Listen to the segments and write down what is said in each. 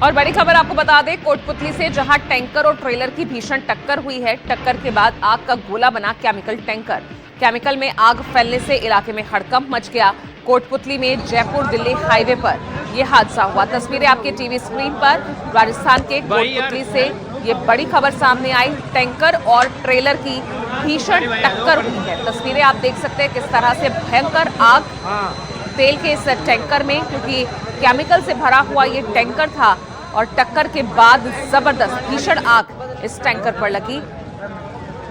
और बड़ी खबर आपको बता दें, कोटपुतली से जहां टैंकर और ट्रेलर की भीषण टक्कर हुई है, टक्कर के बाद आग का गोला बना केमिकल टैंकर। केमिकल में आग फैलने से इलाके में हड़कंप मच गया। कोटपुतली में जयपुर दिल्ली हाईवे पर यह हादसा हुआ। तस्वीरें आपके टीवी स्क्रीन पर। राजस्थान के कोटपुतली से ये बड़ी खबर सामने आई। टैंकर और ट्रेलर की भीषण टक्कर हुई है। तस्वीरें आप देख सकते हैं किस तरह से भयंकर आग तेल के इस टैंकर में, क्योंकि केमिकल से भरा हुआ ये टैंकर था और टक्कर के बाद जबरदस्त भीषण आग इस टैंकर पर लगी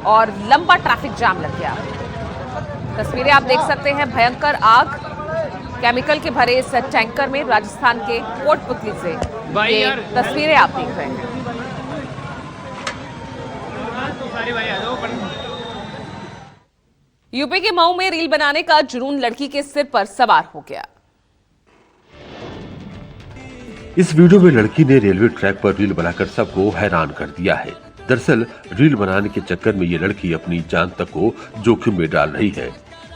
और लंबा ट्रैफिक जाम लग गया। तस्वीरें आप देख सकते हैं, भयंकर आग केमिकल के भरे इस टैंकर में। राजस्थान के कोटपुतली से ये तस्वीरें आप देख रहे हैं। यूपी के मऊ में रील बनाने का जुनून लड़की के सिर पर सवार हो गया। इस वीडियो में लड़की ने रेलवे ट्रैक पर रील बनाकर सबको हैरान कर दिया है। दरअसल रील बनाने के चक्कर में ये लड़की अपनी जान तक को जोखिम में डाल रही है।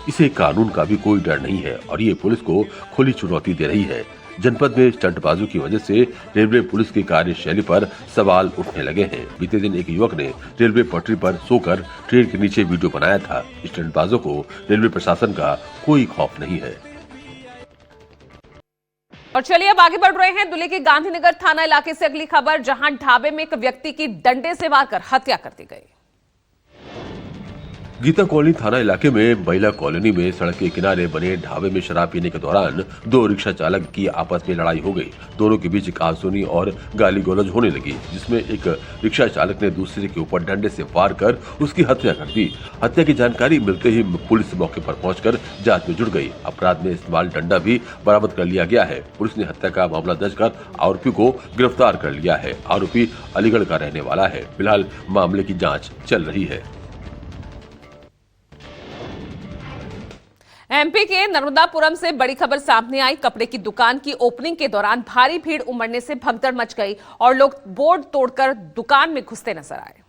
इसे कानून का भी कोई डर नहीं है और ये पुलिस को खुली चुनौती दे रही है। जनपद में स्टंटबाजों की वजह से रेलवे पुलिस की कार्यशैली पर सवाल उठने लगे हैं। बीते दिन एक युवक ने रेलवे पटरी पर सोकर ट्रेन के नीचे वीडियो बनाया था। स्टंटबाजों को रेलवे प्रशासन का कोई खौफ नहीं है। और चलिए अब आगे बढ़ रहे हैं दिल्ली के गांधीनगर थाना इलाके से अगली खबर, जहां ढाबे में एक व्यक्ति की डंडे से मारकर हत्या कर दी गई। गीता कॉलोनी थाना इलाके में बैला कॉलोनी में सड़क के किनारे बने ढाबे में शराब पीने के दौरान दो रिक्शा चालक की आपस में लड़ाई हो गई। दोनों के बीच कहासुनी और गाली गलौज होने लगी, जिसमें एक रिक्शा चालक ने दूसरे के ऊपर डंडे से वार कर उसकी हत्या कर दी। हत्या की जानकारी मिलते ही पुलिस मौके पर पहुंचकर जांच में जुट गई। अपराध में इस्तेमाल डंडा भी बरामद कर लिया गया है। पुलिस ने हत्या का मामला दर्ज कर आरोपी को गिरफ्तार कर लिया है। आरोपी अलीगढ़ का रहने वाला है। फिलहाल मामले की जाँच चल रही है। एमपी के नर्मदापुरम से बड़ी खबर सामने आई। कपड़े की दुकान की ओपनिंग के दौरान भारी भीड़ उमड़ने से भगदड़ मच गई और लोग बोर्ड तोड़कर दुकान में घुसते नजर आए।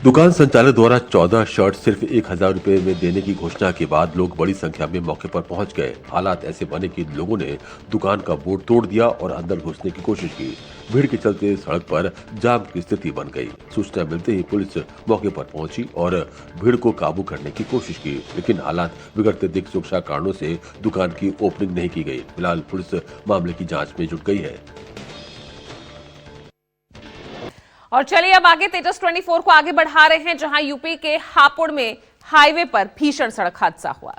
दुकान संचालक द्वारा 14 शर्ट सिर्फ 1000 रुपए में देने की घोषणा के बाद लोग बड़ी संख्या में मौके पर पहुंच गए। हालात ऐसे बने कि लोगों ने दुकान का बोर्ड तोड़ दिया और अंदर घुसने की कोशिश की। भीड़ के चलते सड़क पर जाम की स्थिति बन गई। सूचना मिलते ही पुलिस मौके पर पहुंची और भीड़ को काबू करने की कोशिश की, लेकिन हालात बिगड़ते देख सुरक्षा कारणों से दुकान की ओपनिंग नहीं की गई। फिलहाल पुलिस मामले की जाँच में जुट गई है। और चलिए अब आगे तेजस 24 को आगे बढ़ा रहे हैं, जहां यूपी के हापुड़ में हाईवे पर भीषण सड़क हादसा हुआ।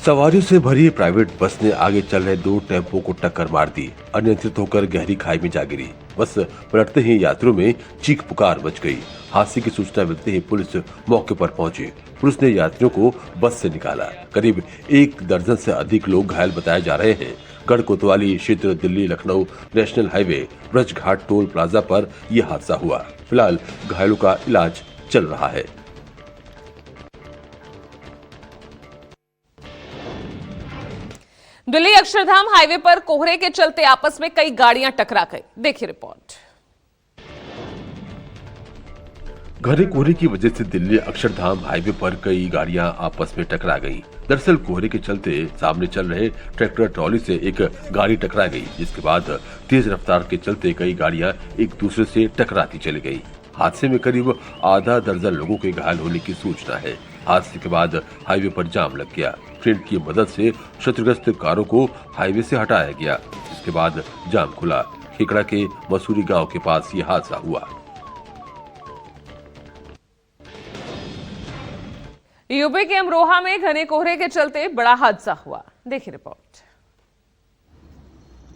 सवारियों से भरी प्राइवेट बस ने आगे चल रहे दो टेम्पो को टक्कर मार दी। अनियंत्रित होकर गहरी खाई में जा गिरी। बस पलटते ही यात्रियों में चीख पुकार मच गई। हादसे की सूचना मिलते ही पुलिस मौके पर पहुंची। पुलिस ने यात्रियों को बस से निकाला। करीब 1 दर्जन से अधिक लोग घायल बताए जा रहे हैं। गढ़ कोतवाली क्षेत्र Delhi Lucknow national highway Brajghat toll plaza पर यह हादसा हुआ। फिलहाल घायलों का इलाज चल रहा है। दिल्ली अक्षरधाम हाईवे पर कोहरे के चलते आपस में कई गाड़ियां टकरा गई। देखिए रिपोर्ट। घने कोहरे की वजह से दिल्ली अक्षरधाम हाईवे पर कई गाड़ियां आपस में टकरा गईं। दरअसल कोहरे के चलते सामने चल रहे ट्रैक्टर ट्रॉली से एक गाड़ी टकरा गई, जिसके बाद तेज रफ्तार के चलते कई गाड़ियां एक दूसरे से टकराती चली गई। हादसे में करीब आधा दर्जन लोगों के घायल होने की सूचना है। हादसे के बाद हाईवे पर जाम लग गया। ट्रेन की मदद से क्षतिग्रस्त कारों को हाईवे से हटाया गया। इसके बाद जाम खुला। खेकड़ा के मसूरी गांव के पास ये हादसा हुआ। यूपी के अमरोहा में घने कोहरे के चलते बड़ा हादसा हुआ। देखिए रिपोर्ट।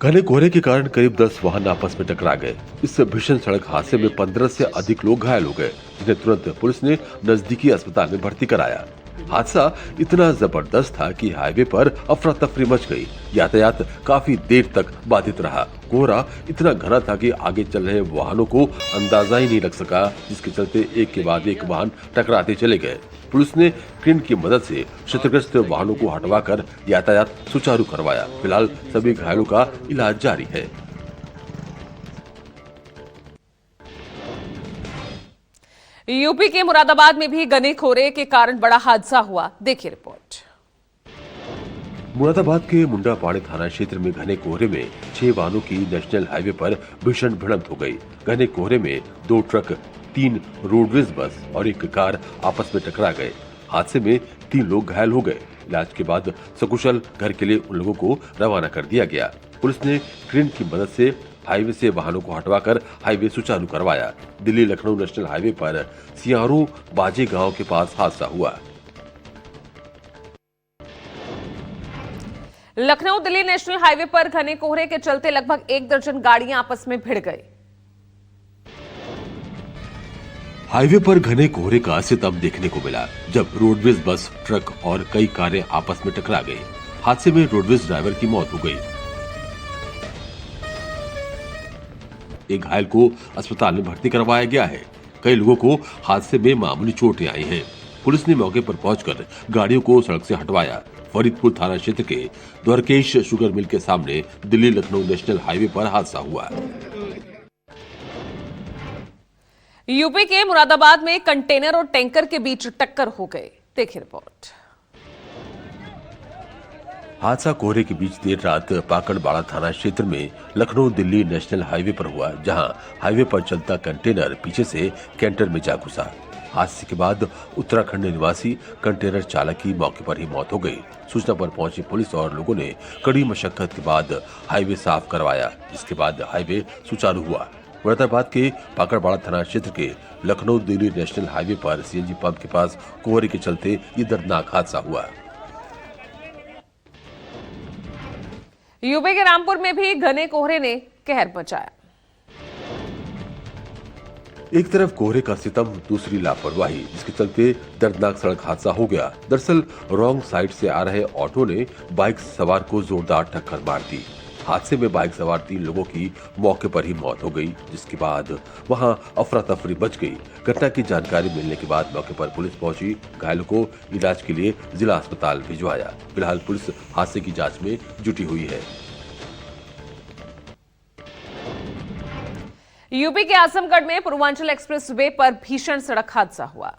घने कोहरे के कारण करीब 10 वाहन आपस में टकरा गए। इस भीषण सड़क हादसे में 15 से अधिक लोग घायल हो गए, जिन्हें तुरंत पुलिस ने नजदीकी अस्पताल में भर्ती कराया। हादसा इतना जबरदस्त था कि हाईवे पर अफरा तफरी मच गई। यातायात काफी देर तक बाधित रहा। कोहरा इतना घना था कि आगे चल रहे वाहनों को अंदाजा ही नहीं लग सका, जिसके चलते एक के बाद एक वाहन टकराते चले गए। पुलिस ने क्रेन की मदद से क्षतिग्रस्त वाहनों को हटवाकर यातायात सुचारू करवाया। फिलहाल सभी घायलों का इलाज जारी है। यूपी के मुरादाबाद में भी घने कोहरे के कारण बड़ा हादसा हुआ। देखिए रिपोर्ट। मुरादाबाद के मुंडापाड़ी थाना क्षेत्र में घने कोहरे में 6 वाहनों की नेशनल हाईवे पर भीषण भिड़ंत हो गई। घने कोहरे में 2 ट्रक, 3 रोडवेज बस और 1 कार आपस में टकरा गए। हादसे में 3 लोग घायल हो गए। इलाज के बाद सकुशल घर के लिए उन लोगों को रवाना कर दिया गया। पुलिस ने क्रेन की मदद से हाईवे से वाहनों को हटवाकर हाईवे सुचारू करवाया। दिल्ली लखनऊ नेशनल हाईवे पर सियारू बाजे गांव के पास हादसा हुआ। लखनऊ दिल्ली नेशनल हाईवे पर घने कोहरे के चलते लगभग 1 दर्जन गाड़ियां आपस में भिड़ गई। हाईवे पर घने कोहरे का असर तब देखने को मिला जब रोडवेज बस, ट्रक और कई कारें आपस में टकरा गई। हादसे में रोडवेज ड्राइवर की मौत हो गई। एक घायल को अस्पताल में भर्ती करवाया गया है। कई लोगों को हादसे में मामूली चोटें आई हैं। पुलिस ने मौके पर पहुंचकर गाड़ियों को सड़क से हटवाया। फरीदपुर थाना क्षेत्र के द्वारकेश शुगर मिल के सामने दिल्ली लखनऊ नेशनल हाईवे पर हादसा हुआ। यूपी के मुरादाबाद में कंटेनर और टैंकर के बीच टक्कर हो गई। देखिए रिपोर्ट। हादसा कोहरे के बीच देर रात पाकड़बाड़ा थाना क्षेत्र में लखनऊ दिल्ली नेशनल हाईवे पर हुआ, जहां हाईवे पर चलता कंटेनर पीछे से कैंटर में जा घुसा। हादसे के बाद उत्तराखंड निवासी कंटेनर चालक की मौके पर ही मौत हो गई। सूचना पर पहुंची पुलिस और लोगों ने कड़ी मशक्कत के बाद हाईवे साफ करवाया, जिसके बाद हाईवे सुचारू हुआ। मुरादाबाद के पाकड़बाड़ा थाना क्षेत्र के लखनऊ दिल्ली नेशनल हाईवे पर सीएनजी पंप के पास कोहरे के चलते ये दर्दनाक हादसा हुआ। यूपी के रामपुर में भी घने कोहरे ने कहर मचाया। एक तरफ कोहरे का सितम, दूसरी लापरवाही, जिसके चलते दर्दनाक सड़क हादसा हो गया। दरअसल रॉन्ग साइड से आ रहे ऑटो ने बाइक सवार को जोरदार टक्कर मार दी। हादसे में बाइक सवार 3 लोगों की मौके पर ही मौत हो गई, जिसके बाद वहां अफरा तफरी मच गई। घटना की जानकारी मिलने के बाद मौके पर पुलिस पहुंची। घायलों को इलाज के लिए जिला अस्पताल भिजवाया। फिलहाल पुलिस हादसे की जांच में जुटी हुई है। यूपी के आजमगढ़ में पूर्वांचल एक्सप्रेस वे पर भीषण सड़क हादसा हुआ।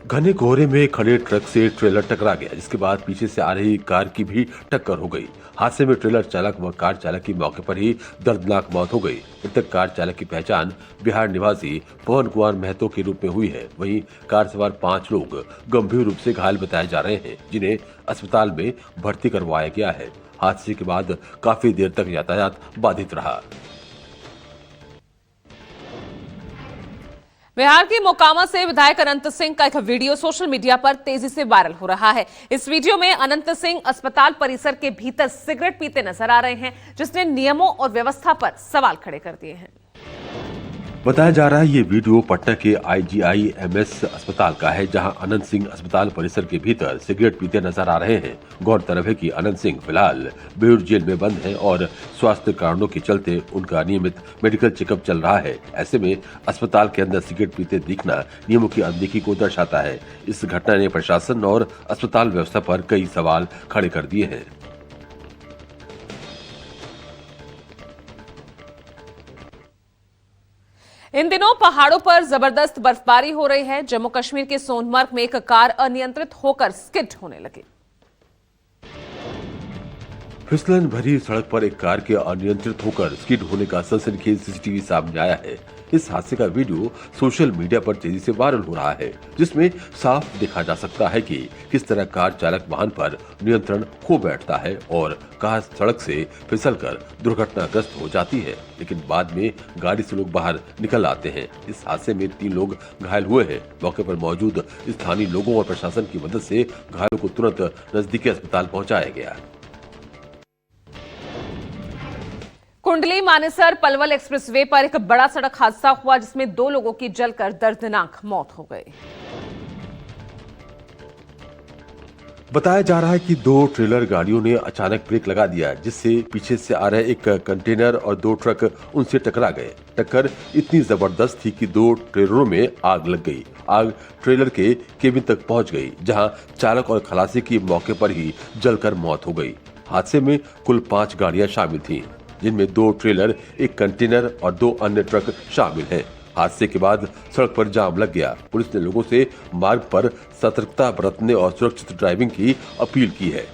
घने कोहरे में खड़े ट्रक से ट्रेलर टकरा गया, जिसके बाद पीछे से आ रही कार की भी टक्कर हो गई। हादसे में ट्रेलर चालक व कार चालक की मौके पर ही दर्दनाक मौत हो गई। मृतक कार चालक की पहचान बिहार निवासी पवन कुमार महतो के रूप में हुई है। वहीं कार सवार 5 लोग गंभीर रूप से घायल बताए जा रहे हैं, जिन्हें अस्पताल में भर्ती करवाया गया है। हादसे के बाद काफी देर तक यातायात बाधित रहा। बिहार के मोकामा से विधायक अनंत सिंह का एक वीडियो सोशल मीडिया पर तेजी से वायरल हो रहा है। इस वीडियो में अनंत सिंह अस्पताल परिसर के भीतर सिगरेट पीते नजर आ रहे हैं, जिसने नियमों और व्यवस्था पर सवाल खड़े कर दिए हैं। बताया जा रहा है ये वीडियो पटना के IGIMS अस्पताल का है, जहां अनंत सिंह अस्पताल परिसर के भीतर सिगरेट पीते नजर आ रहे हैं। गौरतलब है कि अनंत सिंह फिलहाल बेऊर जेल में बंद हैं और स्वास्थ्य कारणों के चलते उनका नियमित मेडिकल चेकअप चल रहा है। ऐसे में अस्पताल के अंदर सिगरेट पीते दिखना नियमों की अनदेखी को दर्शाता है। इस घटना ने प्रशासन और अस्पताल व्यवस्था पर कई सवाल खड़े कर दिए हैं। इन दिनों पहाड़ों पर जबरदस्त बर्फबारी हो रही है। जम्मू कश्मीर के सोनमर्ग में एक कार अनियंत्रित होकर स्किड होने लगी। फिसलन भरी सड़क पर एक कार के अनियंत्रित होकर स्किड होने का सनसनीखेज सीसीटीवी सामने आया है। इस हादसे का वीडियो सोशल मीडिया पर तेजी से वायरल हो रहा है, जिसमें साफ देखा जा सकता है कि किस तरह कार चालक वाहन पर नियंत्रण खो बैठता है और कार सड़क से फिसलकर दुर्घटनाग्रस्त हो जाती है, लेकिन बाद में गाड़ी से लोग बाहर निकल आते हैं। इस हादसे में 3 लोग घायल हुए हैं। मौके पर मौजूद स्थानीय लोगों और प्रशासन की मदद से घायलों को तुरंत नजदीकी अस्पताल पहुंचाया गया। कुंडली मानेसर पलवल एक्सप्रेसवे पर एक बड़ा सड़क हादसा हुआ, जिसमें 2 लोगों की जलकर दर्दनाक मौत हो गई। बताया जा रहा है कि 2 ट्रेलर गाड़ियों ने अचानक ब्रेक लगा दिया, जिससे पीछे से आ रहे एक कंटेनर और 2 ट्रक उनसे टकरा गए। टक्कर इतनी जबरदस्त थी कि 2 ट्रेलरों में आग लग गई। आग ट्रेलर के केबिन तक पहुंच गई, जहां चालक और खलासी की मौके पर ही जलकर मौत हो गई। हादसे में कुल 5 गाड़ियां शामिल थीं, जिनमें 2 ट्रेलर, एक कंटेनर और 2 अन्य ट्रक शामिल हैं। हादसे के बाद सड़क पर जाम लग गया। पुलिस ने लोगों से मार्ग पर सतर्कता बरतने और सुरक्षित ड्राइविंग की अपील की है।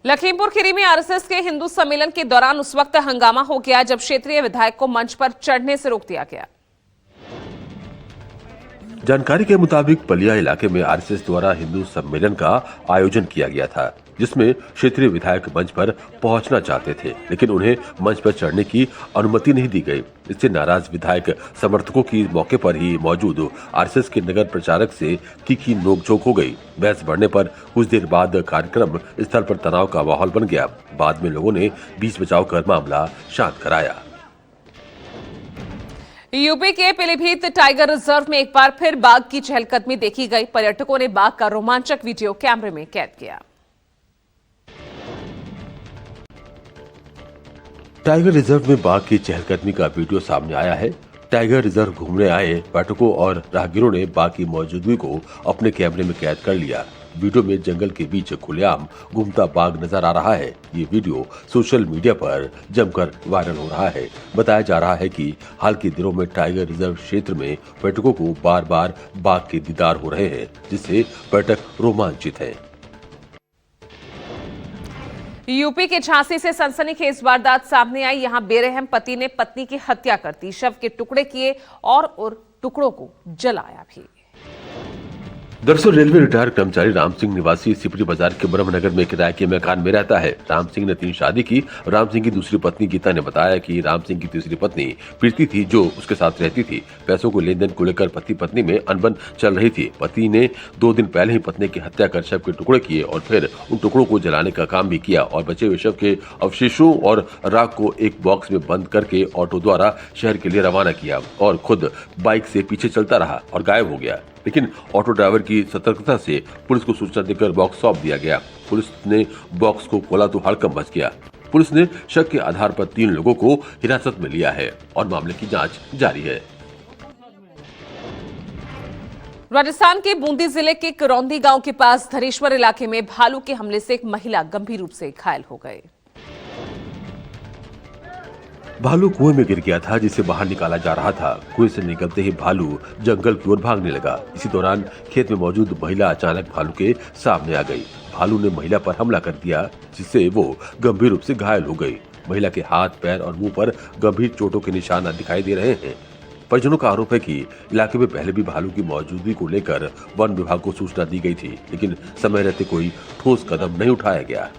लखीमपुर खीरी में आरएसएस के हिंदू सम्मेलन के दौरान उस वक्त हंगामा हो गया जब क्षेत्रीय विधायक को मंच पर चढ़ने से रोक दिया गया। जानकारी के मुताबिक पलिया इलाके में आरएसएस द्वारा हिंदू सम्मेलन का आयोजन किया गया था, जिसमें क्षेत्रीय विधायक मंच पर पहुंचना चाहते थे, लेकिन उन्हें मंच पर चढ़ने की अनुमति नहीं दी गई। इससे नाराज विधायक समर्थकों की मौके पर ही मौजूद आरएसएस के नगर प्रचारक से तीखी नोकझोंक हो गई। बहस बढ़ने पर कुछ देर बाद कार्यक्रम स्थल पर तनाव का माहौल बन गया। बाद में लोगों ने बीच बचाव कर मामला शांत कराया। यूपी के पीलीभीत टाइगर रिजर्व में एक बार फिर बाघ की चहलकदमी देखी गई। पर्यटकों ने बाघ का रोमांचक वीडियो कैमरे में कैद किया। टाइगर रिजर्व में बाघ की चहलकदमी का वीडियो सामने आया है। टाइगर रिजर्व घूमने आए पर्यटकों और राहगीरों ने बाघ की मौजूदगी को अपने कैमरे में कैद कर लिया। वीडियो में जंगल के बीच खुलेआम घूमता बाघ नजर आ रहा है। ये वीडियो सोशल मीडिया पर जमकर वायरल हो रहा है। बताया जा रहा है कि हाल के दिनों में टाइगर रिजर्व क्षेत्र में पर्यटकों को बार बार बाघ के दीदार हो रहे हैं, जिससे पर्यटक रोमांचित हैं। यूपी के झांसी से सनसनीखेज वारदात सामने आई। यहां बेरहम पति ने पत्नी की हत्या कर दी, शव के टुकड़े किए और टुकड़ों को जलाया भी। दरअसल रेलवे रिटायर्ड कर्मचारी राम सिंह निवासी सिपरी बाजार के ब्रह्मनगर में किराए के मकान में रहता है। राम सिंह ने 3 शादी की। राम सिंह की दूसरी पत्नी गीता ने बताया कि राम सिंह की तीसरी पत्नी प्रीति थी, जो उसके साथ रहती थी। पैसों को लेन देन को लेकर पति पत्नी में अनबन चल रही थी। पति ने 2 दिन पहले ही पत्नी की हत्या कर शव के टुकड़े किए और फिर उन टुकड़ों को जलाने का काम भी किया और बचे हुए शव के अवशेषों और राख को एक बॉक्स में बंद करके ऑटो द्वारा शहर के लिए रवाना किया और खुद बाइक से पीछे चलता रहा और गायब हो गया। लेकिन ऑटो ड्राइवर की सतर्कता से पुलिस को सूचना देकर बॉक्स सौंप दिया गया। पुलिस ने बॉक्स को खोला तो हड़कंप मच गया। पुलिस ने शक के आधार पर 3 लोगों को हिरासत में लिया है और मामले की जांच जारी है। राजस्थान के बूंदी जिले के करौंदी गांव के पास धरेश्वर इलाके में भालू के हमले से एक महिला गंभीर रूप से घायल हो गए। भालू कुएं में गिर गया था, जिसे बाहर निकाला जा रहा था। कुएं से निकलते ही भालू जंगल की ओर भागने लगा। इसी दौरान खेत में मौजूद महिला अचानक भालू के सामने आ गई। भालू ने महिला पर हमला कर दिया, जिससे वो गंभीर रूप से घायल हो गई। महिला के हाथ, पैर और मुंह पर गंभीर चोटों के निशान दिखाई दे रहे हैं। परिजनों का आरोप है कि इलाके में पहले भी भालू की मौजूदगी को लेकर वन विभाग को सूचना दी गई थी, लेकिन समय रहते कोई ठोस कदम नहीं उठाया गया।